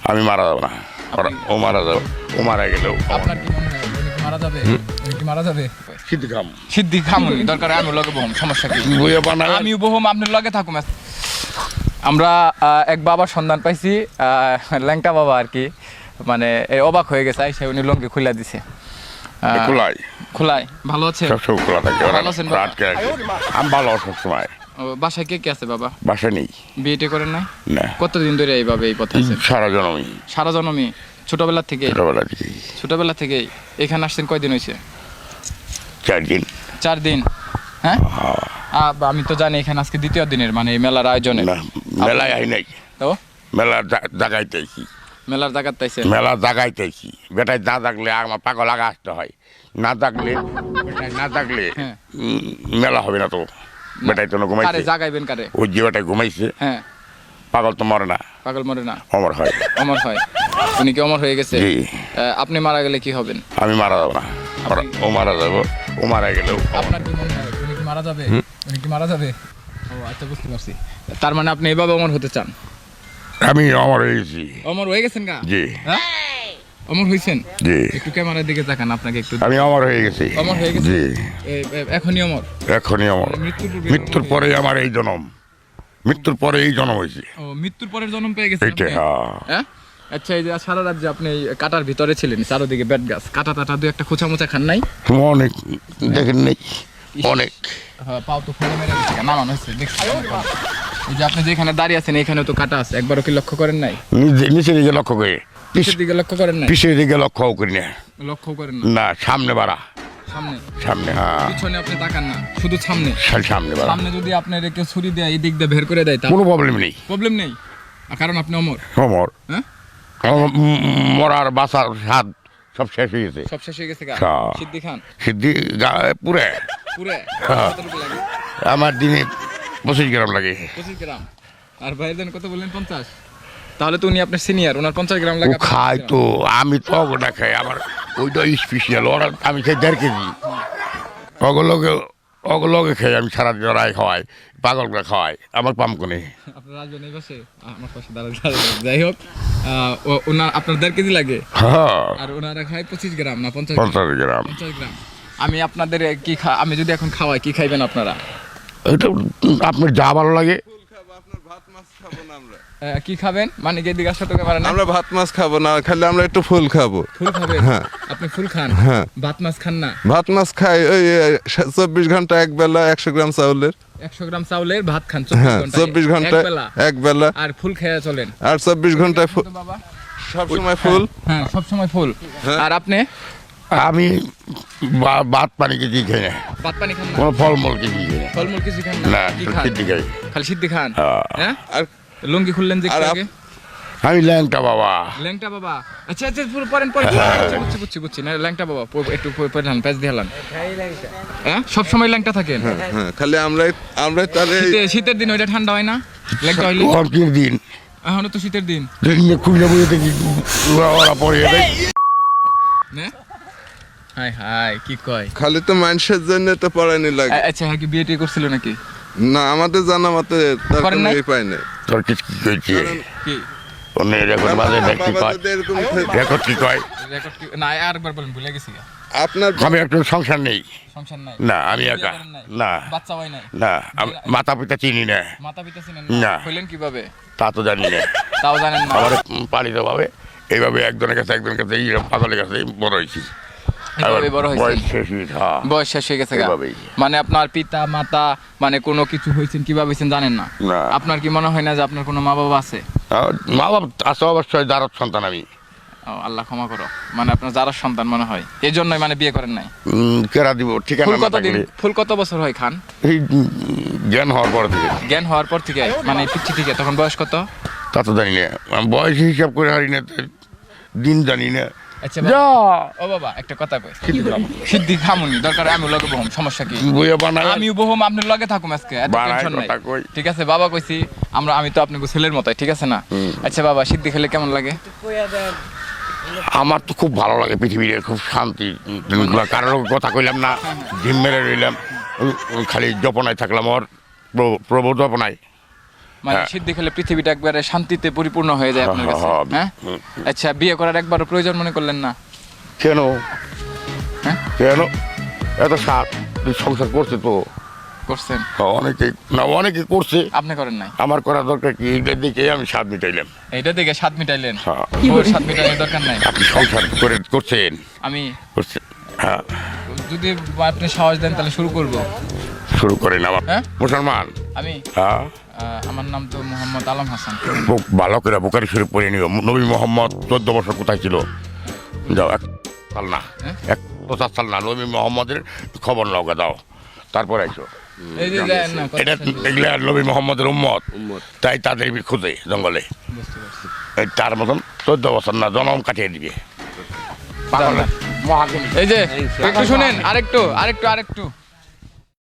আমি মারা যাবো না, ও মারা যাবে, ও মারা গেলেও আপনার কি মনে হয় উনি কি মারা যাবে? উনি কি মারা যাবে? সিদ্ধি খাম সিদ্ধি খামুনি দরকার আমি লগে বহম, সমস্যা কি? বইয়ে বানাবে। আমি বহম আপনার লগে থাকুম। আমরা এক বাবার সন্ধান পাইছি, ল্যাংটা বাবা আর কি, মানে অবাক হয়ে গেছে, সে উনি লঙ্গি খুলে দিছে। খোলাই খোলাই ভালো আছে? সব খোলা থাকে, ওরা ভালো আছেন বাবা? আটকে রাখে। আমি ভালো সব সময়। বাসায় কে কে আছে বাবা? বাসা নেই বিয়েটে করেন নাই? না, কতদিন ধরে এইভাবে এই পথে আছেন? সারা জনমই সারা জন্মে ছোটবেলা থেকে? ছোটবেলা থেকেই। ছোটবেলা থেকেই এখানে আসছেন কয়দিন হয়েছে? 4 দিন। 4 দিন। হ্যাঁ, আমি তো জানি এখানে আজকে দ্বিতীয় দিনের মানে এই মেলার আয়োজনে। না, মেলায় আই নাই, তো মেলার জাগাইতেছি, মেলার জায়গার তাইছে মেলা জাগাইতেছি। বেটায় না থাকলে আমার পাগল আগা আসতে হয়, না থাকলে বেটায় না থাকলে হ্যাঁ। মেলা হবে না। তো বেটায় তো কারে ঘুমাইছে, জাগাইবেন কারে? ওই যে বেটায় ঘুমাইছে, হ্যাঁ, পাগল তো মরে না, পাগল মরে না, অমর হয়। অমর হয়। উনি কি অমর হয়ে গেছে? জি। আপনি মারা গেলে কি হবেন? আমি মারা যাবো না, ও মারা যাবো, ও মারা গেলেও আপনার কি মনে হয় উনি কি মারা যাবে? উনি কি মারা যাবে? ও আচ্ছা, বুঝতে পারছি। তার মানে আপনি এভাবে অমর হতে চান? আমি অমর হয়ে গেছি। অমর হয়ে গেছেন গা? জি হ্যাঁ, অমর হয়েছেন? জি, একটু ক্যামেরার দিকে তাকান, আপনাকে একটু। আমি অমর হয়ে গেছি। অমর হয়ে গেছে? জি, এখনই অমর? এখনই অমর। মৃত্যুর পূর্বে মৃত্যুর অমর পরে আমার এই জনম, মৃত্যুর পরে এই জনম হয়েছে। ও, মৃত্যুর পরের জন্ম পেয়ে গেছেন এইটা আপনি? হ্যাঁ, আচ্ছা। এই যে সারা রাজ্যে আপনি এই কাটার ভিতরে ছিলেন, চারোদিকে বেট গাছ, কাটা টাটা দু একটা খোঁচা মোচা খান নাই? অনেক দেখেন নেই, অনেক। হ্যাঁ, পাও তো ফেলে মেরে গেছে, নামানো হয়েছে দেখছি। এই যে আপনি যেখানে দাঁড়িয়ে আছেন এখানে তো কাটা আছে, একবারও কি লক্ষ্য করেন নাই? নিচের দিকে লক্ষ্য করে, পিছের দিকে লক্ষ্য করেন নাই? পিছের দিকে লক্ষ্য করি না। লক্ষ্য করেন না? না, সামনে বাড়া, সামনে? সামনে, হ্যাঁ, পিছনে আপনি তাকান না, শুধু সামনে। সামনে বাড়া। সামনে যদি আপনার কেউ ছুরি দেয় এই দিক দিয়ে বের করে দেয় তা কোনো প্রবলেম নেই, প্রবলেম নেই, কারণ আপনি অমর। অমর। হ্যাঁ, মরার বাসার স্বাদ সব শেষ হয়ে গেছে। সব শেষ হয়ে গেছে গা? হ্যাঁ। সিদ্ধি খান সিদ্ধি পুরে পুরে? হ্যাঁ। কতটুকু লাগে? আমার দিনে 25 গ্রাম লাগে। 25 গ্রাম। আর ভাইয়ের দেন কত বললেন? 50। তাহলে তো উনি আপনার সিনিয়র, ওনার 50 গ্রাম ও লাগে। আপনার খায় 50 তো, আমি তো ওটা খাই, আমার ওইটা স্পেশাল। ওরা আমি খাই 1.5 কেজি। ওগুলোকে খাই আমি সারা জড়াই খাওয়াই, পাগলকে খাওয়াই, আমার পামকনে। আপনার রাজবেন এই পাশে, আমার পাশে দাঁড়ান। যাই হোক, ওনার আপনার 1.5 কেজি লাগে, হ্যাঁ, আর ওনারা খায় 25 গ্রাম না 50 50 গ্রাম। 50 গ্রাম। আমি আপনাদের আমি যদি এখন খাওয়াই কি খাইবেন আপনারা? এটা আপনার যা ভালো লাগে। কি খাবেন? মানে কি দিকে আসতে পারে না? আমরা ভাত মাছ খাবো না, খালি আমরা একটু ফুল খাবো। ফুল খাবেন? হ্যাঁ। আপনি ফুল খান? হ্যাঁ। ভাত মাছ খান না? ভাত মাছ খাই ওই 24 ঘন্টা এক বেলা 100 গ্রাম চাউলের। 100 গ্রাম চাউলের ভাত খান হ্যাঁ, 24 ঘন্টা 24 ঘন্টা এক বেলা। আর ফুল খেয়ে চলেন? আর 24 ঘন্টায় তো বাবা, সব সময় ফুল। হ্যাঁ, সব সময় ফুল। হ্যাঁ। আর আপনি আমি ভাত পানি কিছু খাই না, ভাত পানি খান না? কোনো ফলমূল কিছু খাই না। ফলমূল কিছু খান না, কি খান? সিদ্ধি খাই। খালি সিদ্ধি খান? হ্যাঁ। হ্যাঁ। আর লুঙ্গি খুললেন যে একটু আর আগে? আমি ল্যাংটা বাবা। ল্যাংটা বাবা? আচ্ছা আচ্ছা, পুরো পরেন। বুঝছি না, ল্যাংটা বাবা একটু পরেন, প্যাচ দিয়ে হালান। হ্যাঁ, সব সময় ল্যাংটা থাকেন? হ্যাঁ, খালি আমরা তাহলে শীতের দিন ওইটা ঠান্ডা হয় না ল্যাংটা হইলে? অনেক দিন এখনো তো শীতের দিন খুলে বইয়ে দেখি ওরা পরে না? হাই হাই, কি কয়? খালি তো মানুষের জন্য তো পড়ানি লাগে। আচ্ছা, হ্যাঁ, কি বিয়ে টিয়ে করছিল নাকি? না, আমাদের জানা মতে তার করেন কোনো নাই? এই পাই নাই। তোর কিছু কি কইছে? কি অন্য রেকর্ড বাজে দেখি বাবা কয়, যদি এরকম রেকর্ড কি কয়? রেকর্ড কি? না, আরেকবার বলেন, ভুলে গেছি। আপনার আমি একটা সংসার নেই। সংসার নাই? না, আমি বিয়ে একা। করেন নাই? না, বাচ্চা হয় নাই? না, আমি মাতা পিতা চিনি না, মাতা পিতা ছিলেন না। না? হইলেন কিভাবে? তা তো জানি না। তাও জানেন না? আমার পালিত ভাবে এইভাবে একজনের কাছে এই পাগলের কাছে বড় হয়েছি। এভাবে বড় হয়েছেন? বয়স শেষ হয়েছে, হ্যাঁ। বয়স শেষ হয়ে গেছে গা? এভাবেই। মানে আপনার পিতা মাতা মানে কোনো কিছু হয়েছেন কিভাবে হয়েছেন জানেন না? না। আপনার কি মনে হয় না যে আপনার কোনো মা বাবা আছে? মা বাবা আছে অবশ্যই, যারত সন্তান আমি। ও, আল্লাহ ক্ষমা করো, মানে আপনার যারা সন্তান মনে হয় এই জন্যই মানে বিয়ে করেন নাই? কেরা দিব ঠিকানা ফুল না কতদিন, থাকলে। ফুল কত বছর হয় খান? এই জ্ঞান হওয়ার পর থেকে। জ্ঞান হওয়ার পর থেকে মানে পিচ্ছি থেকে, তখন বয়স কত? তা তো জানি না, আমি বয়স হিসাব করে হারি না, দিন জানি না। আচ্ছা যা ও বাবা, একটা কথা কই, সিদ্ধি খামুনি দরকার আমি লগে বহম, সমস্যা কি? বইয়ে বানায় আমিও বহম, আপনার লগে থাকুম আজকে, এত বানায় টেনশন নাই। কথা কই। ঠিক আছে বাবা, কইছি আমি তো আপনাকে ছেলের মতোই, ঠিক আছে না? আচ্ছা বাবা, সিদ্ধি খেলে কেমন লাগে? আমার তো খুব ভালো লাগে, পৃথিবীর খুব শান্তি। কারোর কথা কইলাম না, জিম মেরে রইলাম, খালি জপনায় থাকলাম, ওর প্রভু জপনায়। মানে হ্যাঁ। সিদ্ধি খেলে পৃথিবীটা একবারে শান্তিতে পরিপূর্ণ হয়ে যায় আপনার কাছে, হ্যাঁ? আচ্ছা, বিয়ে করার একবারও প্রয়োজন মনে করলেন না? কেন হ্যাঁ? কেন এত সাত সংসার করছে তো করছেন? অনেকে করছে, আপনি করেন নাই? আমার করা দরকার কি? এটার দিকে আমি স্বাদ মিটাইলাম। এইটা দেখে স্বাদ মিটাইলেন? হ্যাঁ। ওর স্বাদ মিটাইলের দরকার নাই। আপনি সংসার করছেন আমি করছেন হ্যাঁ, যদি আপনি সাহস দেন তাহলে শুরু করব। শুরু করেন। আমার হ্যাঁ? মুসলমান। আমি হ্যাঁ, আমার নাম তো মোহাম্মদ আলম হাসান। খুব ভালো করে বুকারি শরীফ পড়ে নিও। নবী মোহাম্মদ 14 বছর কোথায় ছিল? যাও, এক সাল না, হ্যাঁ? 1 সাল না, নবী মোহাম্মদের খবর নৌকা দাও, তারপর আইসো। এই যে দেন না, কথা এটা শুনছি। এগুলা নবী মোহাম্মদের উম্মত, তাই তাদের খুঁজে জঙ্গলে। বুঝতে পারছি। এই তার মতন 14 বছর না, জনম কাটিয়ে দিবে। পাগল না, মহাজ্ঞানী। এই যে একটু শুনেন, আরেকটু